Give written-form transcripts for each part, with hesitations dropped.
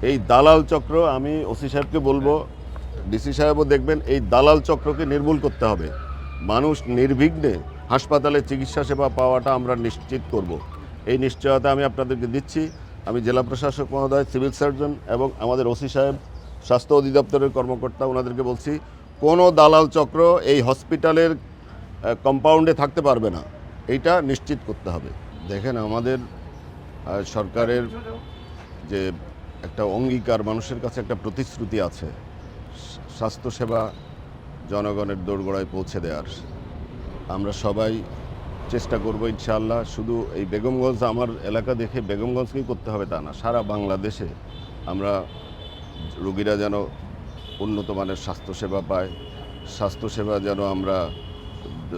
এই দালাল চক্র আমি ওসি সাহেবকে বলবো, ডিসি সাহেবও দেখবেন, এই দালাল চক্রকে নির্মূল করতে হবে। মানুষ নির্বিঘ্নে হাসপাতালে চিকিৎসা সেবা পাওয়াটা আমরা নিশ্চিত করব। এই নিশ্চয়তা আমি আপনাদেরকে দিচ্ছি। আমি জেলা প্রশাসক মহোদয়, সিভিল সার্জন এবং আমাদের ওসি সাহেব, স্বাস্থ্য অধিদপ্তরের কর্মকর্তা, ওনাদেরকে বলছি কোনো দালাল চক্র এই হসপিটালের কম্পাউন্ডে থাকতে পারবে না, এইটা নিশ্চিত করতে হবে। দেখেন, আমাদের সরকারের যে একটা অঙ্গীকার, মানুষের কাছে একটা প্রতিশ্রুতি আছে স্বাস্থ্যসেবা জনগণের দোরগোড়ায় পৌঁছে দেওয়ার। আমরা সবাই চেষ্টা করব ইনশাআল্লাহ। শুধু এই বেগমগঞ্জ আমার এলাকা দেখে বেগমগঞ্জকেই করতে হবে তা না, সারা বাংলাদেশে আমরা রোগীরা যেন উন্নত মানের স্বাস্থ্যসেবা পায়, স্বাস্থ্যসেবা যেন আমরা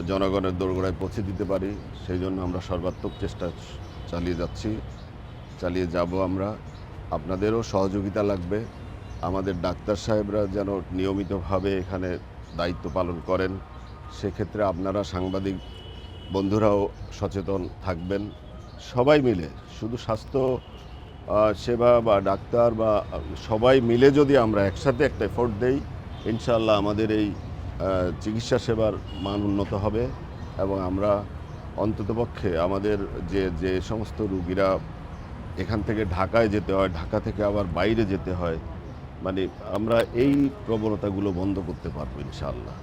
জনগণের দোরগোড়ায় পৌঁছে দিতে পারি, সেই জন্য আমরা সর্বাত্মক চেষ্টা চালিয়ে যাচ্ছি, চালিয়ে যাব। আমরা আপনাদেরও সহযোগিতা লাগবে। আমাদের ডাক্তার সাহেবরা যেন নিয়মিতভাবে এখানে দায়িত্ব পালন করেন, সেক্ষেত্রে আপনারা সাংবাদিক বন্ধুরাও সচেতন থাকবেন। সবাই মিলে, শুধু স্বাস্থ্য সেবা বা ডাক্তার বা সবাই মিলে যদি আমরা একসাথে একটা এফোর্ট দেই, ইনশাআল্লাহ আমাদের এই চিকিৎসা সেবার মান উন্নত হবে এবং আমরা অন্ততপক্ষে আমাদের যে সমস্ত রুগীরা এখান থেকে ঢাকায় যেতে হয়, ঢাকা থেকে আবার বাইরে যেতে হয়, মানে আমরা এই প্রবণতাগুলো বন্ধ করতে পারবো ইনশাআল্লাহ।